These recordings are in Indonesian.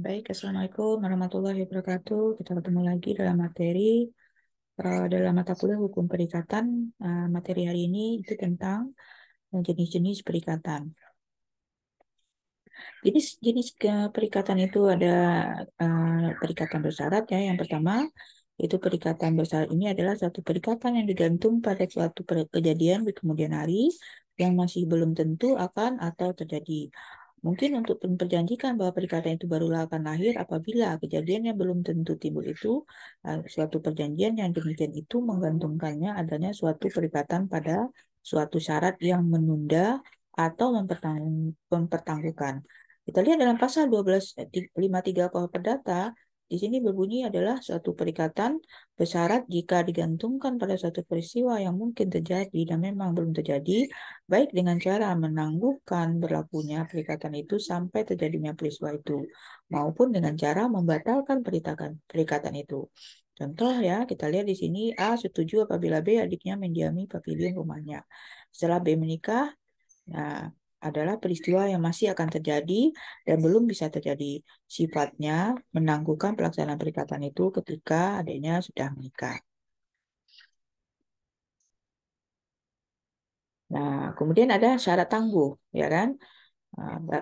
Baik, Assalamualaikum warahmatullahi wabarakatuh. Kita ketemu lagi dalam materi dalam mata kuliah hukum perikatan. Materi hari ini itu tentang jenis-jenis perikatan. Jenis perikatan itu ada perikatan bersyarat ya. Yang pertama itu perikatan bersyarat ini adalah satu perikatan yang digantung pada suatu kejadian di kemudian hari yang masih belum tentu akan atau terjadi. Mungkin untuk memperjanjikan bahwa perikatan itu barulah akan lahir apabila kejadian yang belum tentu timbul itu, suatu perjanjian yang demikian itu menggantungkannya adanya suatu perikatan pada suatu syarat yang menunda atau mempertangguhkan. Kita lihat dalam pasal 1253 KUH Perdata, di sini berbunyi adalah suatu perikatan bersyarat jika digantungkan pada suatu peristiwa yang mungkin terjadi dan memang belum terjadi, baik dengan cara menangguhkan berlakunya perikatan itu sampai terjadinya peristiwa itu, maupun dengan cara membatalkan perikatan itu. Contoh ya, kita lihat di sini A setuju apabila B adiknya mendiami pavilion rumahnya. Setelah B menikah, nah, adalah peristiwa yang masih akan terjadi dan belum bisa terjadi. Sifatnya menangguhkan pelaksanaan perikatan itu ketika adiknya sudah menikah. Nah, kemudian ada syarat tangguh, ya kan?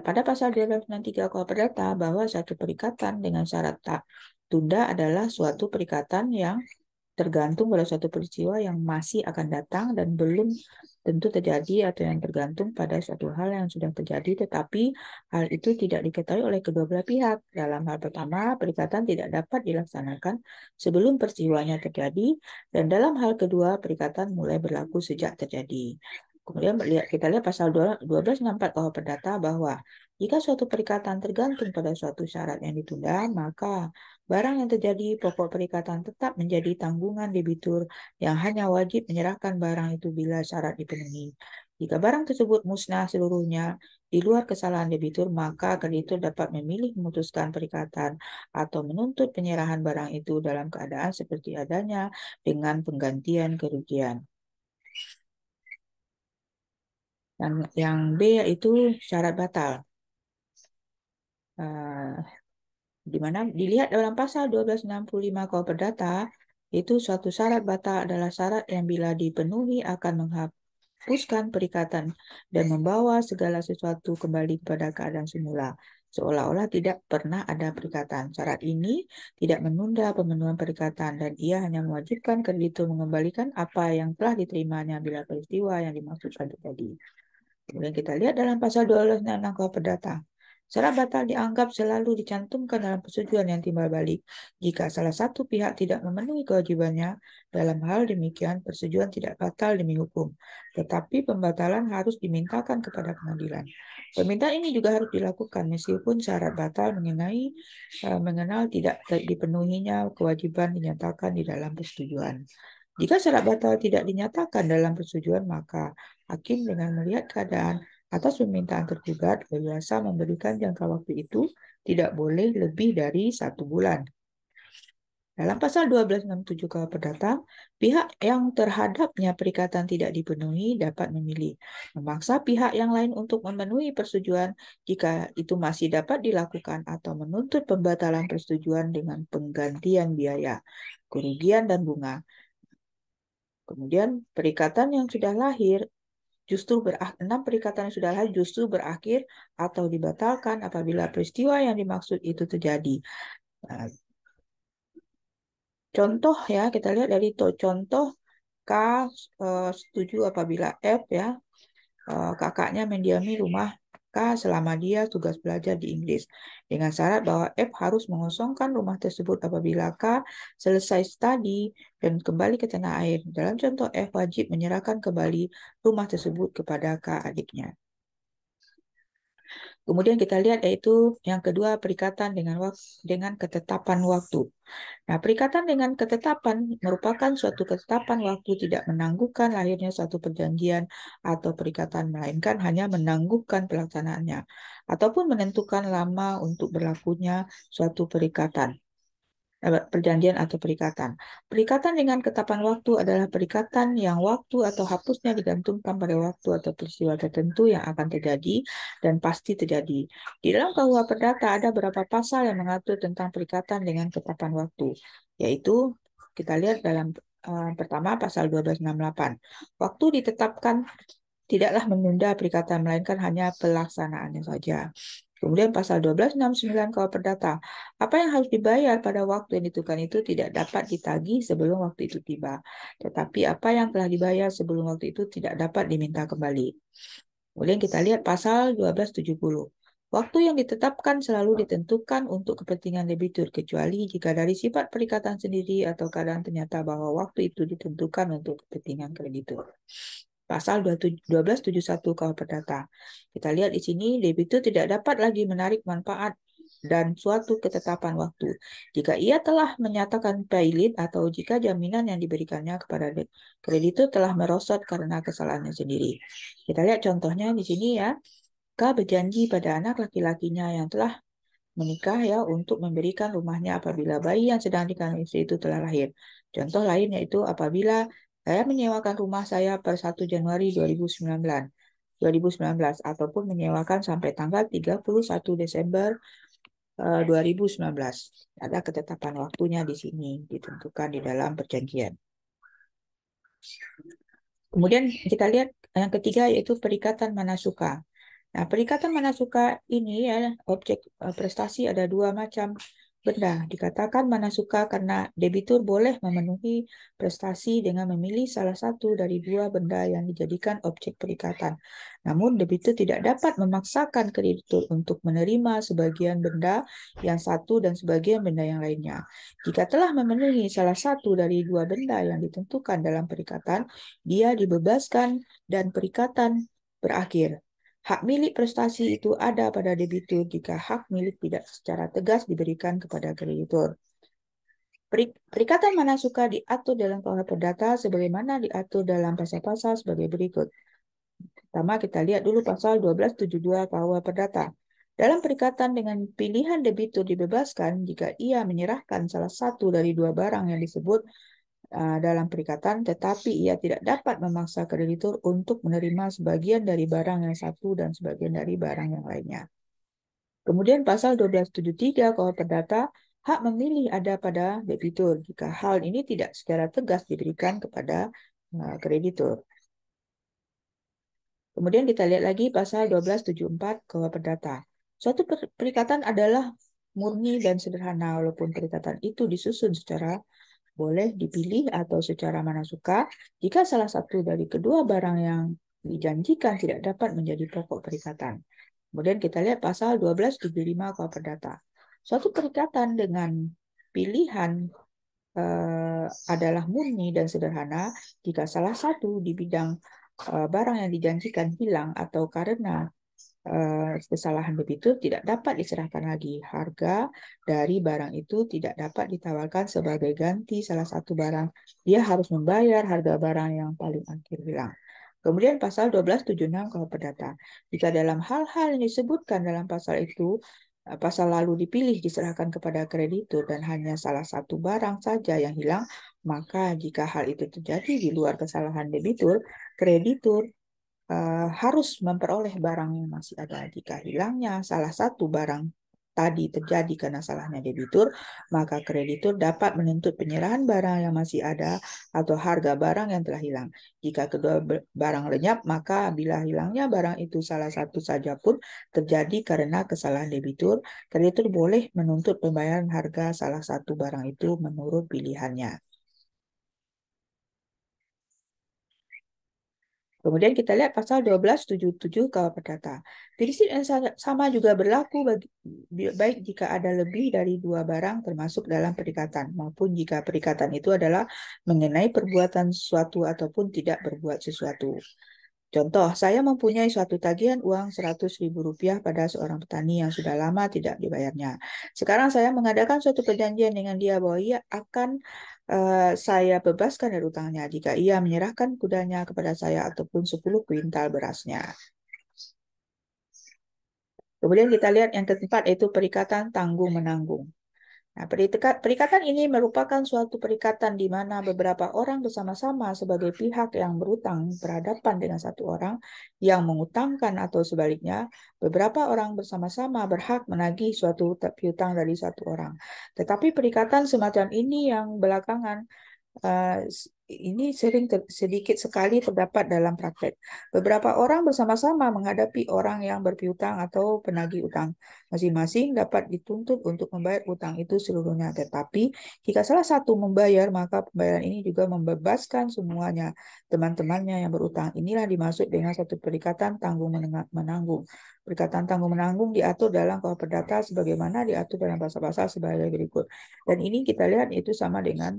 Pada pasal 263 KUH Perdata bahwa satu perikatan dengan syarat tak tunda adalah suatu perikatan yang tergantung pada suatu peristiwa yang masih akan datang dan belum tentu terjadi atau yang tergantung pada suatu hal yang sudah terjadi, tetapi hal itu tidak diketahui oleh kedua belah pihak. Dalam hal pertama, perikatan tidak dapat dilaksanakan sebelum peristiwanya terjadi, dan dalam hal kedua, perikatan mulai berlaku sejak terjadi. Kemudian kita lihat pasal 1264 KUH Perdata bahwa jika suatu perikatan tergantung pada suatu syarat yang ditunda, maka barang yang terjadi pokok perikatan tetap menjadi tanggungan debitur yang hanya wajib menyerahkan barang itu bila syarat dipenuhi. Jika barang tersebut musnah seluruhnya di luar kesalahan debitur, maka kreditur dapat memilih memutuskan perikatan atau menuntut penyerahan barang itu dalam keadaan seperti adanya dengan penggantian kerugian. Dan yang B yaitu syarat batal. Di mana dilihat dalam pasal 1265 KUH Perdata, itu suatu syarat batal adalah syarat yang bila dipenuhi akan menghapuskan perikatan dan membawa segala sesuatu kembali kepada keadaan semula, seolah-olah tidak pernah ada perikatan. Syarat ini tidak menunda pemenuhan perikatan dan ia hanya mewajibkan kreditur mengembalikan apa yang telah diterimanya bila peristiwa yang dimaksudkan terjadi. Kemudian kita lihat dalam pasal 1266 KUH Perdata. Syarat batal dianggap selalu dicantumkan dalam persetujuan yang timbal balik. Jika salah satu pihak tidak memenuhi kewajibannya, dalam hal demikian persetujuan tidak batal demi hukum. Tetapi pembatalan harus dimintakan kepada pengadilan. Permintaan ini juga harus dilakukan meskipun syarat batal mengenal tidak dipenuhinya kewajiban dinyatakan di dalam persetujuan. Jika syarat batal tidak dinyatakan dalam persetujuan, maka hakim dengan melihat keadaan atas permintaan tergugat biasa memberikan jangka waktu itu tidak boleh lebih dari 1 bulan. Dalam pasal 1267 KUH Perdata, pihak yang terhadapnya perikatan tidak dipenuhi dapat memilih memaksa pihak yang lain untuk memenuhi persetujuan jika itu masih dapat dilakukan atau menuntut pembatalan persetujuan dengan penggantian biaya, kerugian, dan bunga. Kemudian perikatan yang sudah lahir justru 6 perikatan yang sudah lahir justru berakhir atau dibatalkan apabila peristiwa yang dimaksud itu terjadi. Nah, contoh ya, kita lihat dari contoh K setuju apabila F ya kakaknya mendiami rumah K selama dia tugas belajar di Inggris dengan syarat bahwa F harus mengosongkan rumah tersebut apabila K selesai studi dan kembali ke tanah air. Dalam contoh F wajib menyerahkan kembali rumah tersebut kepada K adiknya. Kemudian kita lihat yaitu yang kedua perikatan dengan ketetapan waktu. Nah, perikatan dengan ketetapan merupakan suatu ketetapan waktu tidak menangguhkan lahirnya suatu perjanjian atau perikatan, melainkan hanya menangguhkan pelaksanaannya ataupun menentukan lama untuk berlakunya suatu perikatan. perjanjian atau perikatan. Perikatan dengan ketetapan waktu adalah perikatan yang waktu atau hapusnya digantungkan pada waktu atau peristiwa tertentu yang akan terjadi dan pasti terjadi. Di dalam KUH Perdata ada beberapa pasal yang mengatur tentang perikatan dengan ketetapan waktu, yaitu kita lihat dalam pertama pasal 1268. Waktu ditetapkan tidaklah menunda perikatan, melainkan hanya pelaksanaannya saja. Kemudian pasal 1269 KUH Perdata, apa yang harus dibayar pada waktu yang ditentukan itu tidak dapat ditagih sebelum waktu itu tiba. Tetapi apa yang telah dibayar sebelum waktu itu tidak dapat diminta kembali. Kemudian kita lihat pasal 1270. Waktu yang ditetapkan selalu ditentukan untuk kepentingan debitur, kecuali jika dari sifat perikatan sendiri atau keadaan ternyata bahwa waktu itu ditentukan untuk kepentingan kreditur. Pasal 1271 KUH Perdata. Kita lihat di sini, debitur tidak dapat lagi menarik manfaat dan suatu ketetapan waktu jika ia telah menyatakan pailit atau jika jaminan yang diberikannya kepada kreditur telah merosot karena kesalahannya sendiri. Kita lihat contohnya di sini ya. K berjanji pada anak laki-lakinya yang telah menikah ya untuk memberikan rumahnya apabila bayi yang sedang dikandung istri itu telah lahir. Contoh lain yaitu apabila saya menyewakan rumah saya per 1 Januari 2019 ataupun menyewakan sampai tanggal 31 Desember 2019. Ada ketetapan waktunya di sini ditentukan di dalam perjanjian. Kemudian kita lihat yang ketiga yaitu perikatan manasuka. Nah, perikatan manasuka ini ya, objek prestasi ada dua macam benda. Dikatakan manasuka karena debitur boleh memenuhi prestasi dengan memilih salah satu dari dua benda yang dijadikan objek perikatan. Namun, debitur tidak dapat memaksakan kreditur untuk menerima sebagian benda yang satu dan sebagian benda yang lainnya. Jika telah memenuhi salah satu dari dua benda yang ditentukan dalam perikatan, dia dibebaskan dan perikatan berakhir. Hak milik prestasi itu ada pada debitur jika hak milik tidak secara tegas diberikan kepada kreditur. Perikatan manasuka diatur dalam KUH Perdata sebagaimana diatur dalam pasal-pasal sebagai berikut. Pertama, kita lihat dulu pasal 1272 KUH Perdata. Dalam perikatan dengan pilihan debitur dibebaskan jika ia menyerahkan salah satu dari dua barang yang disebut dalam perikatan, tetapi ia tidak dapat memaksa kreditur untuk menerima sebagian dari barang yang satu dan sebagian dari barang yang lainnya. Kemudian pasal 1273 KUH Perdata, hak memilih ada pada debitur jika hal ini tidak secara tegas diberikan kepada kreditur. Kemudian kita lihat lagi pasal 1274 KUH Perdata. Suatu perikatan adalah murni dan sederhana walaupun perikatan itu disusun secara boleh dipilih atau secara manasuka jika salah satu dari kedua barang yang dijanjikan tidak dapat menjadi pokok perikatan. Kemudian kita lihat pasal 1275 KUH Perdata. Suatu perikatan dengan pilihan adalah murni dan sederhana jika salah satu di bidang barang yang dijanjikan hilang atau karena kesalahan debitur tidak dapat diserahkan lagi. Harga dari barang itu tidak dapat ditawarkan sebagai ganti salah satu barang. Dia harus membayar harga barang yang paling akhir hilang. Kemudian pasal 1276 KUH Perdata. Jika dalam hal-hal yang disebutkan dalam pasal itu, pasal lalu dipilih diserahkan kepada kreditur dan hanya salah satu barang saja yang hilang, maka jika hal itu terjadi di luar kesalahan debitur, kreditur harus memperoleh barang yang masih ada. Jika hilangnya salah satu barang tadi terjadi karena salahnya debitur, maka kreditur dapat menuntut penyerahan barang yang masih ada atau harga barang yang telah hilang. Jika kedua barang lenyap, maka bila hilangnya barang itu salah satu saja pun terjadi karena kesalahan debitur, kreditur boleh menuntut pembayaran harga salah satu barang itu menurut pilihannya. Kemudian kita lihat pasal 1277 KUH Perdata. Prinsip yang sama juga berlaku baik jika ada lebih dari dua barang termasuk dalam perikatan, maupun jika perikatan itu adalah mengenai perbuatan sesuatu ataupun tidak berbuat sesuatu. Contoh, saya mempunyai suatu tagihan uang Rp100.000 pada seorang petani yang sudah lama tidak dibayarnya. Sekarang saya mengadakan suatu perjanjian dengan dia bahwa ia akan saya bebaskan dari utangnya jika ia menyerahkan kudanya kepada saya ataupun 10 kuintal berasnya. Kemudian kita lihat yang keempat yaitu perikatan tanggung-menanggung. Nah, perikatan ini merupakan suatu perikatan di mana beberapa orang bersama-sama sebagai pihak yang berutang berhadapan dengan satu orang yang mengutangkan atau sebaliknya, beberapa orang bersama-sama berhak menagih suatu piutang dari satu orang. Tetapi perikatan semacam ini yang belakangan ini sedikit sekali terdapat dalam praktek. Beberapa orang bersama-sama menghadapi orang yang berpiutang atau penagih utang. Masing-masing dapat dituntut untuk membayar utang itu seluruhnya. Tetapi jika salah satu membayar, maka pembayaran ini juga membebaskan semuanya teman-temannya yang berutang. Inilah dimaksud dengan satu perikatan tanggung-menanggung. Perikatan tanggung-menanggung diatur dalam KUH Perdata sebagaimana diatur dalam pasal-pasal sebagai berikut. Dan ini kita lihat itu sama dengan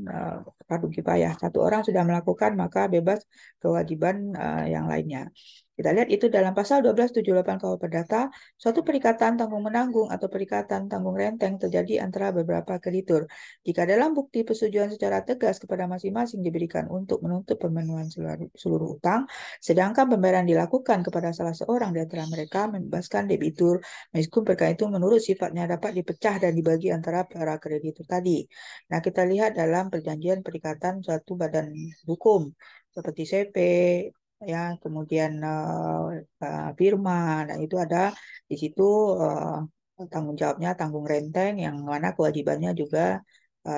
fardu kifayah. Satu orang sudah melakukan maka bebas kewajiban yang lainnya. Kita lihat itu dalam pasal 1278 KUH Perdata, suatu perikatan tanggung-menanggung atau perikatan tanggung renteng terjadi antara beberapa kreditur. Jika dalam bukti persetujuan secara tegas kepada masing-masing diberikan untuk menuntut pemenuhan seluruh utang, sedangkan pembayaran dilakukan kepada salah seorang di antara mereka membebaskan debitur, meskipun perkara itu menurut sifatnya dapat dipecah dan dibagi antara para kreditur tadi. Nah, kita lihat dalam perjanjian perikatan suatu badan hukum seperti CP, ya, kemudian firma, nah itu ada di situ tanggung jawabnya tanggung renteng yang mana kewajibannya juga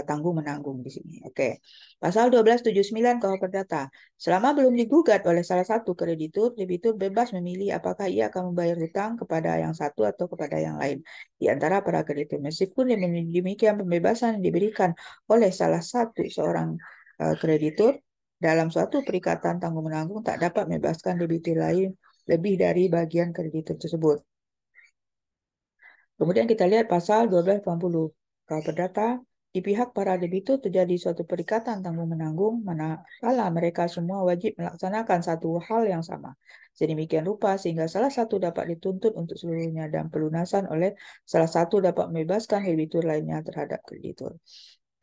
tanggung menanggung di sini. Oke. Pasal 1279 KUH Perdata. Selama belum digugat oleh salah satu kreditur, debitur bebas memilih apakah ia akan membayar hutang kepada yang satu atau kepada yang lain di antara para kreditur. Meskipun demikian pembebasan yang diberikan oleh salah satu seorang kreditur dalam suatu perikatan tanggung-menanggung tak dapat membebaskan debitur lain lebih dari bagian kreditur tersebut. Kemudian kita lihat pasal 1280. KUH Perdata, di pihak para debitur terjadi suatu perikatan tanggung-menanggung manakala mereka semua wajib melaksanakan satu hal yang sama. Sedemikian rupa sehingga salah satu dapat dituntut untuk seluruhnya dan pelunasan oleh salah satu dapat membebaskan debitur lainnya terhadap kreditur.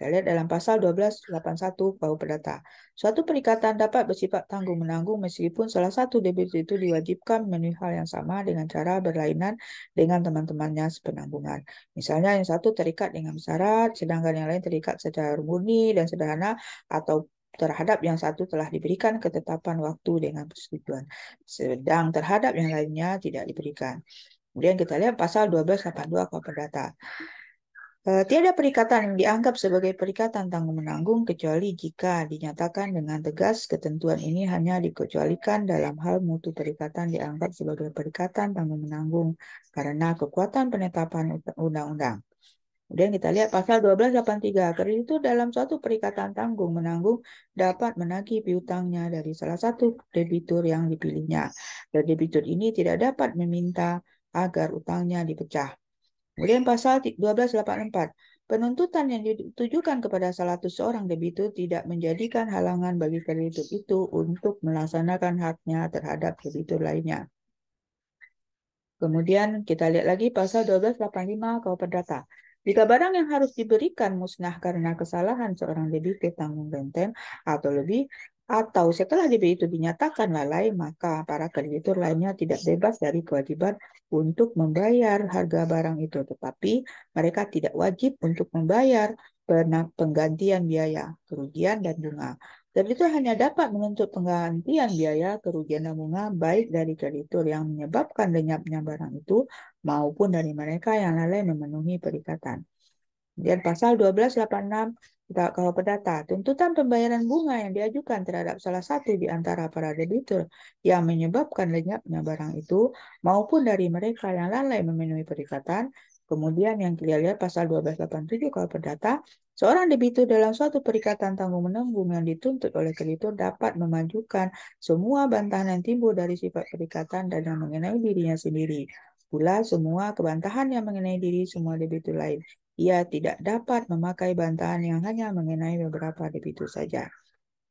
Kita lihat dalam pasal 1281 KUH Perdata. Suatu perikatan dapat bersifat tanggung-menanggung meskipun salah satu debitur itu diwajibkan memenuhi hal yang sama dengan cara berlainan dengan teman-temannya sepenanggungan. Misalnya yang satu terikat dengan syarat, sedangkan yang lain terikat secara murni dan sederhana, atau terhadap yang satu telah diberikan ketetapan waktu dengan persetujuan, sedang terhadap yang lainnya tidak diberikan. Kemudian kita lihat pasal 1282 KUH Perdata. Tiada perikatan yang dianggap sebagai perikatan tanggung-menanggung kecuali jika dinyatakan dengan tegas ketentuan ini hanya dikecualikan dalam hal mutu perikatan dianggap sebagai perikatan tanggung-menanggung karena kekuatan penetapan undang-undang. Kemudian kita lihat pasal 1283. Kreditur dalam suatu perikatan tanggung-menanggung dapat menagih piutangnya dari salah satu debitur yang dipilihnya. Dan debitur ini tidak dapat meminta agar utangnya dipecah. Kemudian pasal 1284, penuntutan yang ditujukan kepada salah satu seorang debitur tidak menjadikan halangan bagi kreditur itu untuk melaksanakan haknya terhadap debitur lainnya. Kemudian kita lihat lagi pasal 1285 KUH Perdata. Jika barang yang harus diberikan musnah karena kesalahan seorang debitur tanggung renteng atau lebih, atau setelah debitur itu dinyatakan lalai, maka para kreditur lainnya tidak bebas dari kewajiban untuk membayar harga barang itu, tetapi mereka tidak wajib untuk membayar penggantian biaya, kerugian, dan bunga. Debitur hanya dapat menuntut penggantian biaya, kerugian, dan bunga baik dari kreditur yang menyebabkan lenyapnya barang itu maupun dari mereka yang lalai memenuhi perikatan. Dan pasal 1286 KUH Perdata, tuntutan pembayaran bunga yang diajukan terhadap salah satu di antara para debitur yang menyebabkan lenyapnya barang itu maupun dari mereka yang lalai memenuhi perikatan. Kemudian yang kita lihat pasal 1287 KUH Perdata, seorang debitur dalam suatu perikatan tanggung-menanggung yang dituntut oleh kreditur dapat memajukan semua bantahan yang timbul dari sifat perikatan dan yang mengenai dirinya sendiri. Pula semua kebantahan yang mengenai diri semua debitur lain. Ia tidak dapat memakai bantahan yang hanya mengenai beberapa debitur saja.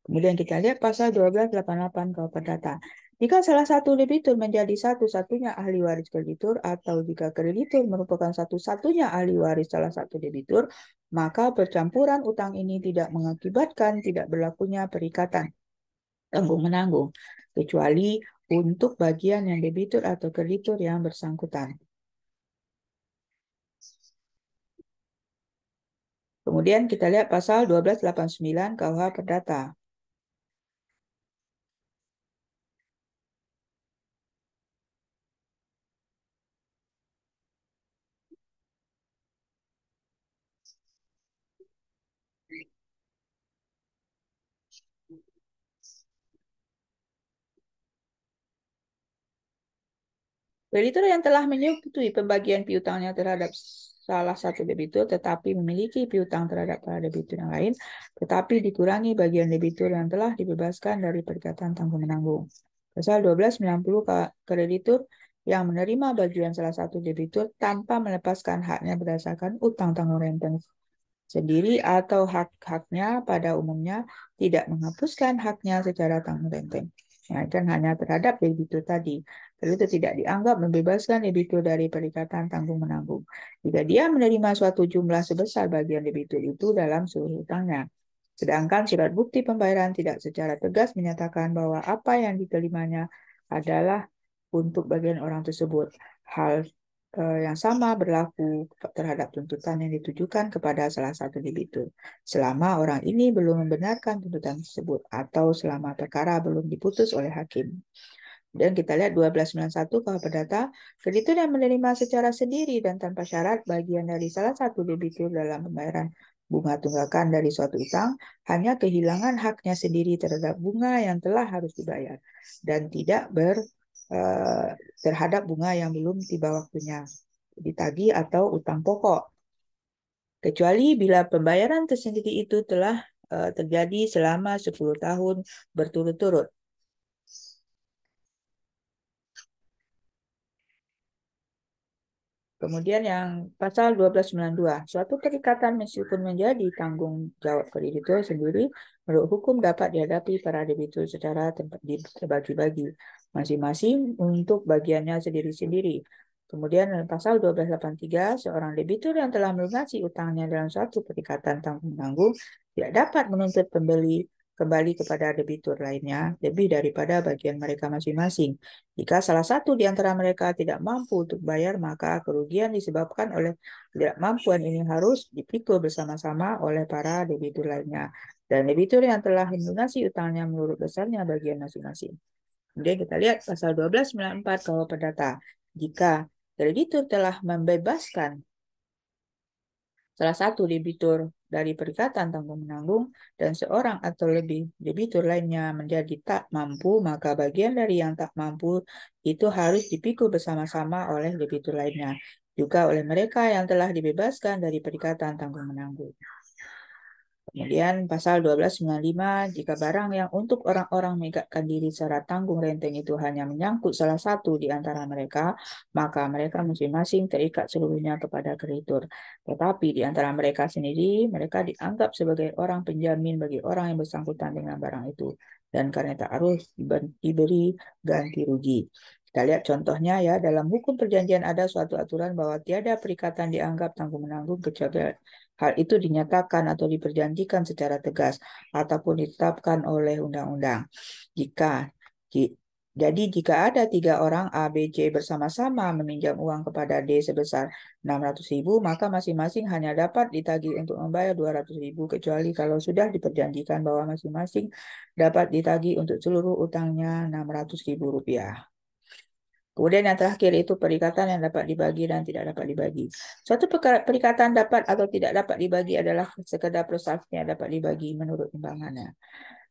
Kemudian kita lihat pasal 1288 KUH Perdata. Jika salah satu debitur menjadi satu-satunya ahli waris kreditur atau jika kreditur merupakan satu-satunya ahli waris salah satu debitur, maka percampuran utang ini tidak mengakibatkan tidak berlakunya perikatan tanggung-menanggung, kecuali untuk bagian yang debitur atau kreditur yang bersangkutan. Kemudian kita lihat pasal 1289 KUH Perdata. Debitur yang telah menyetujui pembagian piutangnya terhadap salah satu debitur tetapi memiliki piutang terhadap para debitur yang lain, tetapi dikurangi bagian debitur yang telah dibebaskan dari perikatan tanggung-menanggung. Pasal 1290 kreditur yang menerima bagian salah satu debitur tanpa melepaskan haknya berdasarkan utang tanggung renteng sendiri atau hak-haknya pada umumnya tidak menghapuskan haknya secara tanggung renteng. Melainkan hanya terhadap debitur tadi. Kreditur tidak dianggap membebaskan debitur dari perikatan tanggung-menanggung jika dia menerima suatu jumlah sebesar bagian debitur itu dalam seluruh hutangnya. Sedangkan surat bukti pembayaran tidak secara tegas menyatakan bahwa apa yang diterimanya adalah untuk bagian orang tersebut. Hal yang sama berlaku terhadap tuntutan yang ditujukan kepada salah satu debitur, selama orang ini belum membenarkan tuntutan tersebut atau selama perkara belum diputus oleh hakim. Dan kita lihat 1291 KUH Perdata, kreditur yang menerima secara sendiri dan tanpa syarat bagian dari salah satu debitur dalam pembayaran bunga tunggakan dari suatu utang hanya kehilangan haknya sendiri terhadap bunga yang telah harus dibayar dan tidak terhadap bunga yang belum tiba waktunya ditagih atau utang pokok, kecuali bila pembayaran tersendiri itu telah terjadi selama 10 tahun berturut-turut. Kemudian yang pasal 1292, suatu perikatan meskipun menjadi tanggung jawab kreditur sendiri, menurut hukum dapat dihadapi para debitur secara terbagi-bagi, masing-masing untuk bagiannya sendiri-sendiri. Kemudian pasal 1283, seorang debitur yang telah melunasi utangnya dalam suatu perikatan tanggung-menanggung tidak dapat menuntut pembeli kembali kepada debitur lainnya lebih daripada bagian mereka masing-masing. Jika salah satu di antara mereka tidak mampu untuk bayar, maka kerugian disebabkan oleh ketidakmampuan ini harus dipikul bersama-sama oleh para debitur lainnya. Dan debitur yang telah melunasi utangnya menurut besarnya bagian masing-masing. Kemudian kita lihat pasal 1294 KUH Perdata. Jika kreditur telah membebaskan salah satu debitur dari perikatan tanggung-menanggung dan seorang atau lebih debitur lainnya menjadi tak mampu, maka bagian dari yang tak mampu itu harus dipikul bersama-sama oleh debitur lainnya, juga oleh mereka yang telah dibebaskan dari perikatan tanggung-menanggung. Kemudian pasal 1295, jika barang yang untuk orang-orang mengikat diri secara tanggung renteng itu hanya menyangkut salah satu di antara mereka, maka mereka masing-masing terikat seluruhnya kepada kreditur. Tetapi di antara mereka sendiri, mereka dianggap sebagai orang penjamin bagi orang yang bersangkutan dengan barang itu. Dan karena tak harus diberi ganti rugi. Kita lihat contohnya ya, dalam hukum perjanjian ada suatu aturan bahwa tiada perikatan dianggap tanggung-menanggung kecuali hal itu dinyatakan atau diperjanjikan secara tegas ataupun ditetapkan oleh undang-undang. Jadi jika ada 3 orang A, B, C bersama-sama meminjam uang kepada D sebesar 600.000, maka masing-masing hanya dapat ditagih untuk membayar 200.000 kecuali kalau sudah diperjanjikan bahwa masing-masing dapat ditagih untuk seluruh utangnya 600.000 rupiah. Kemudian yang terakhir itu perikatan yang dapat dibagi dan tidak dapat dibagi. Suatu perikatan dapat atau tidak dapat dibagi adalah sekedar prestasi yang dapat dibagi menurut timbangannya.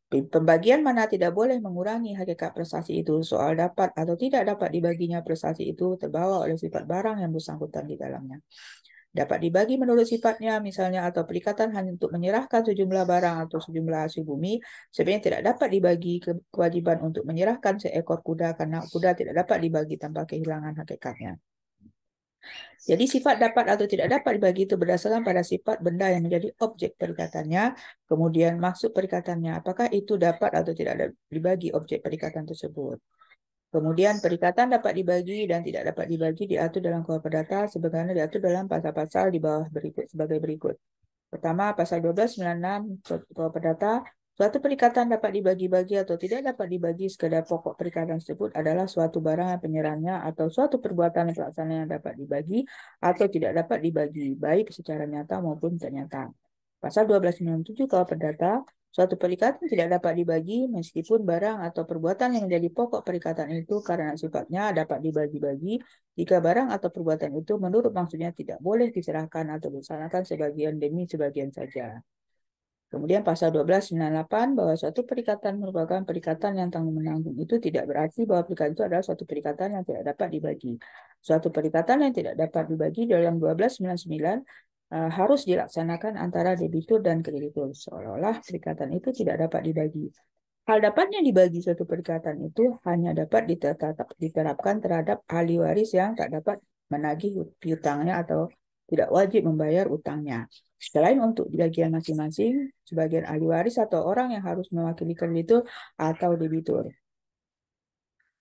Pembagian mana tidak boleh mengurangi hakikat prestasi itu. Soal dapat atau tidak dapat dibaginya prestasi itu terbawa oleh sifat barang yang bersangkutan di dalamnya. Dapat dibagi menurut sifatnya, misalnya atau perikatan hanya untuk menyerahkan sejumlah barang atau sejumlah hasil bumi, sebenarnya tidak dapat dibagi kewajiban untuk menyerahkan seekor kuda karena kuda tidak dapat dibagi tanpa kehilangan hakikatnya. Jadi sifat dapat atau tidak dapat dibagi itu berdasarkan pada sifat benda yang menjadi objek perikatannya, kemudian maksud perikatannya, apakah itu dapat atau tidak dibagi objek perikatan tersebut. Kemudian perikatan dapat dibagi dan tidak dapat dibagi diatur dalam KUH Perdata sebagaimana diatur dalam pasal-pasal di bawah berikut sebagai berikut. Pertama, pasal 1296 KUH Perdata, suatu perikatan dapat dibagi-bagi atau tidak dapat dibagi sekadar pokok perikatan tersebut adalah suatu barang penyerahnya atau suatu perbuatan pelaksanaan yang dapat dibagi atau tidak dapat dibagi, baik secara nyata maupun tak nyata. Pasal 1297 KUH Perdata, suatu perikatan tidak dapat dibagi meskipun barang atau perbuatan yang menjadi pokok perikatan itu karena sifatnya dapat dibagi-bagi jika barang atau perbuatan itu menurut maksudnya tidak boleh diserahkan atau dilaksanakan sebagian demi sebagian saja. Kemudian pasal 1298 bahwa suatu perikatan merupakan perikatan yang tanggung-menanggung itu tidak berarti bahwa perikatan itu adalah suatu perikatan yang tidak dapat dibagi. Suatu perikatan yang tidak dapat dibagi dalam 1299 harus dilaksanakan antara debitur dan kreditur. Seolah-olah perikatan itu tidak dapat dibagi. Hal dapatnya dibagi suatu perikatan itu hanya dapat diterapkan terhadap ahli waris yang tak dapat menagih piutangnya atau tidak wajib membayar utangnya. Selain untuk bagian masing-masing, sebagian ahli waris atau orang yang harus mewakili kreditur atau debitur.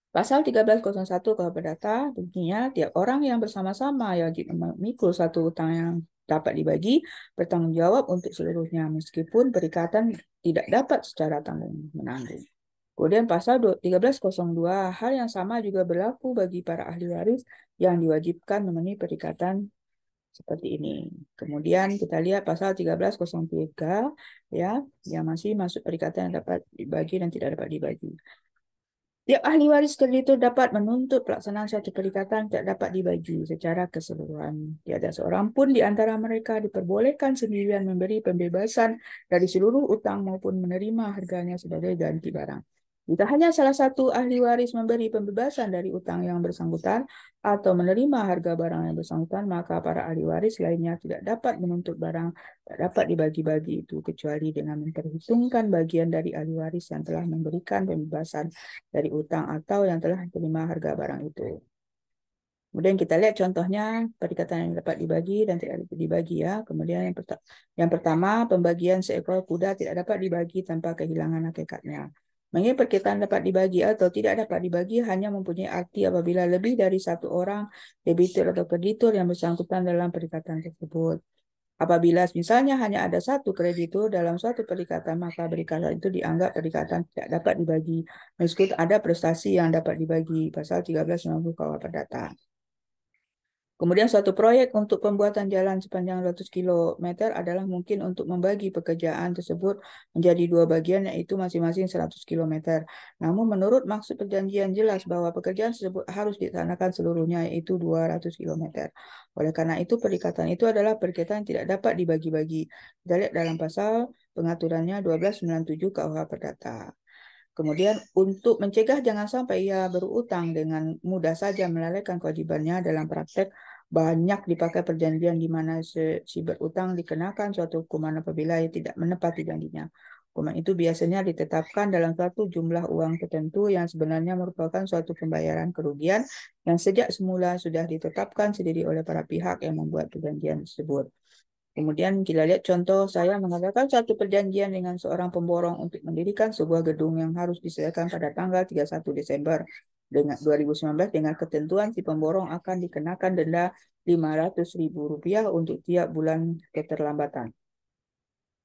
Pasal 1301 KUH Perdata, bunyinya tiap orang yang bersama-sama wajib memikul satu utang yang dapat dibagi, bertanggung jawab untuk seluruhnya, meskipun perikatan tidak dapat secara tanggung-menanggung. Kemudian pasal 1302, hal yang sama juga berlaku bagi para ahli waris yang diwajibkan memenuhi perikatan seperti ini. Kemudian kita lihat pasal 1303 ya, yang masih masuk perikatan yang dapat dibagi dan tidak dapat dibagi. Tiap ahli waris kreditur dapat menuntut pelaksanaan suatu perikatan tidak dapat dibagi secara keseluruhan. Tiada seorang pun di antara mereka diperbolehkan sendirian memberi pembebasan dari seluruh utang maupun menerima harganya sebagai ganti barang. Jika hanya salah satu ahli waris memberi pembebasan dari utang yang bersangkutan atau menerima harga barang yang bersangkutan, maka para ahli waris lainnya tidak dapat menuntut barang tak dapat dibagi-bagi itu kecuali dengan memperhitungkan bagian dari ahli waris yang telah memberikan pembebasan dari utang atau yang telah menerima harga barang itu. Kemudian kita lihat contohnya perikatan yang dapat dibagi dan tidak dapat dibagi ya. Kemudian yang pertama, pembagian seekor kuda tidak dapat dibagi tanpa kehilangan hakikatnya. Mengenai perkataan dapat dibagi atau tidak dapat dibagi hanya mempunyai arti apabila lebih dari satu orang debitur atau kreditur yang bersangkutan dalam perikatan tersebut. Apabila misalnya hanya ada satu kreditur dalam suatu perikatan, maka perikatan itu dianggap perikatan tidak dapat dibagi meskipun ada prestasi yang dapat dibagi. Pasal 1390 KUH Perdata. Kemudian suatu proyek untuk pembuatan jalan sepanjang 200 km adalah mungkin untuk membagi pekerjaan tersebut menjadi dua bagian yaitu masing-masing 100 km. Namun menurut maksud perjanjian jelas bahwa pekerjaan tersebut harus dilaksanakan seluruhnya yaitu 200 km. Oleh karena itu perikatan itu adalah perikatan yang tidak dapat dibagi-bagi. Kita lihat dalam pasal pengaturannya 1297 KUH Perdata. Kemudian untuk mencegah jangan sampai ia berutang dengan mudah saja melalaikan kewajibannya dalam praktek banyak dipakai perjanjian di mana si berutang dikenakan suatu hukuman apabila ia tidak menepati janjinya. Hukuman itu biasanya ditetapkan dalam suatu jumlah uang tertentu yang sebenarnya merupakan suatu pembayaran kerugian yang sejak semula sudah ditetapkan sendiri oleh para pihak yang membuat perjanjian tersebut. Kemudian kita lihat contoh saya mengadakan satu perjanjian dengan seorang pemborong untuk mendirikan sebuah gedung yang harus diselesaikan pada tanggal 31 Desember dengan 2019 dengan ketentuan si pemborong akan dikenakan denda Rp500.000 untuk tiap bulan keterlambatan.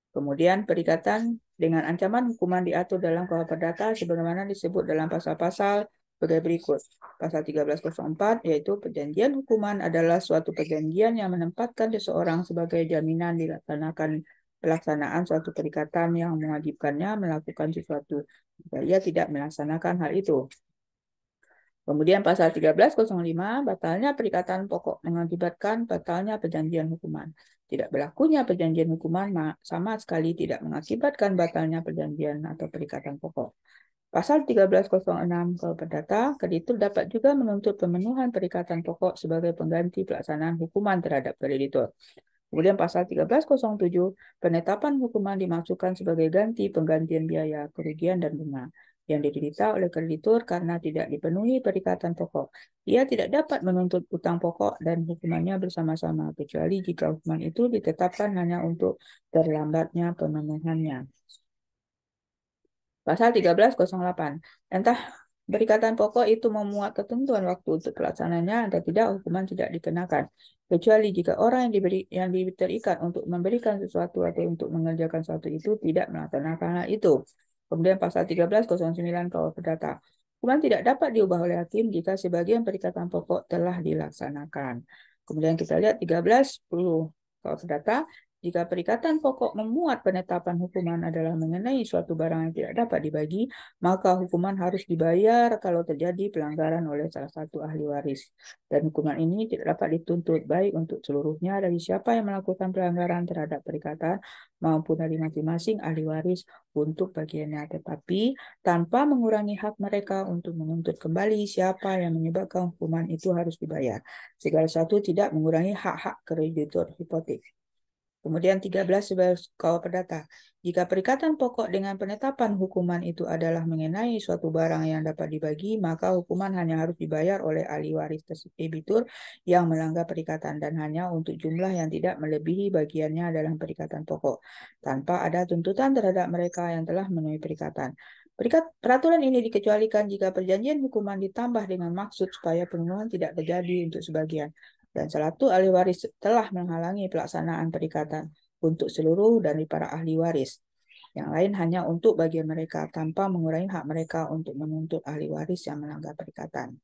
Kemudian perikatan dengan ancaman hukuman diatur dalam KUH Perdata sebagaimana disebut dalam pasal-pasal sebagai berikut. Pasal 1304 yaitu perjanjian hukuman adalah suatu perjanjian yang menempatkan seseorang sebagai jaminan dilaksanakan pelaksanaan suatu perikatan yang mewajibkannya melakukan sesuatu jika ia tidak melaksanakan hal itu. Kemudian pasal 1305 batalnya perikatan pokok mengakibatkan batalnya perjanjian hukuman. Tidak berlakunya perjanjian hukuman sama sekali tidak mengakibatkan batalnya perjanjian atau perikatan pokok. Pasal 1306 KUH Perdata, kreditur dapat juga menuntut pemenuhan perikatan pokok sebagai pengganti pelaksanaan hukuman terhadap kreditur. Kemudian pasal 1307, penetapan hukuman dimaksudkan sebagai ganti penggantian biaya, kerugian, dan bunga yang diderita oleh kreditur karena tidak dipenuhi perikatan pokok. Ia tidak dapat menuntut utang pokok dan hukumannya bersama-sama, kecuali jika hukuman itu ditetapkan hanya untuk terlambatnya pemenuhannya. Pasal 1308. Entah perikatan pokok itu memuat ketentuan waktu untuk pelaksanaannya atau tidak, hukuman tidak dikenakan. Kecuali jika orang yang terikat untuk memberikan sesuatu atau untuk mengerjakan sesuatu itu tidak melaksanakan hal itu. Kemudian pasal 1309 KUH Perdata. Hukuman tidak dapat diubah oleh hakim jika sebagian perikatan pokok telah dilaksanakan. Kemudian kita lihat 1310 KUH Perdata. Jika perikatan pokok memuat penetapan hukuman adalah mengenai suatu barang yang tidak dapat dibagi, maka hukuman harus dibayar kalau terjadi pelanggaran oleh salah satu ahli waris. Dan hukuman ini tidak dapat dituntut baik untuk seluruhnya dari siapa yang melakukan pelanggaran terhadap perikatan maupun dari masing-masing ahli waris untuk bagiannya, tetapi tanpa mengurangi hak mereka untuk menuntut kembali siapa yang menyebabkan hukuman itu harus dibayar. Segala satu tidak mengurangi hak-hak kreditur hipotek. Kemudian 13 sebagai kawal perdata. Jika perikatan pokok dengan penetapan hukuman itu adalah mengenai suatu barang yang dapat dibagi, maka hukuman hanya harus dibayar oleh ahli waris debitur yang melanggar perikatan dan hanya untuk jumlah yang tidak melebihi bagiannya dalam perikatan pokok, tanpa ada tuntutan terhadap mereka yang telah memenuhi perikatan. Peraturan ini dikecualikan jika perjanjian hukuman ditambah dengan maksud supaya pemenuhan tidak terjadi untuk sebagian dan satu ahli waris telah menghalangi pelaksanaan perikatan untuk seluruh dari para ahli waris. Yang lain hanya untuk bagian mereka tanpa mengurangi hak mereka untuk menuntut ahli waris yang melanggar perikatan.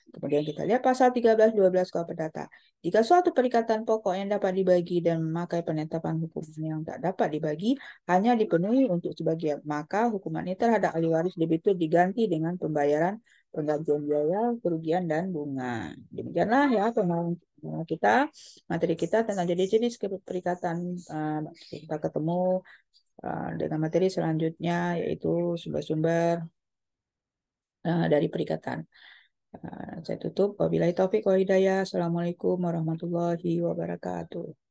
Kemudian kita lihat pasal 13-12 KUH Perdata. Jika suatu perikatan pokok yang dapat dibagi dan memakai penetapan hukum yang tak dapat dibagi hanya dipenuhi untuk sebagian, maka hukuman ini terhadap ahli waris debitur diganti dengan pembayaran penggantian biaya, kerugian, dan bunga. Demikianlah ya pengalaman kita, materi kita tentang jenis-jenis perikatan. Kita ketemu dengan materi selanjutnya yaitu sumber-sumber dari perikatan. Saya tutup. Wabillahi taufik wal hidayah. Assalamualaikum warahmatullahi wabarakatuh.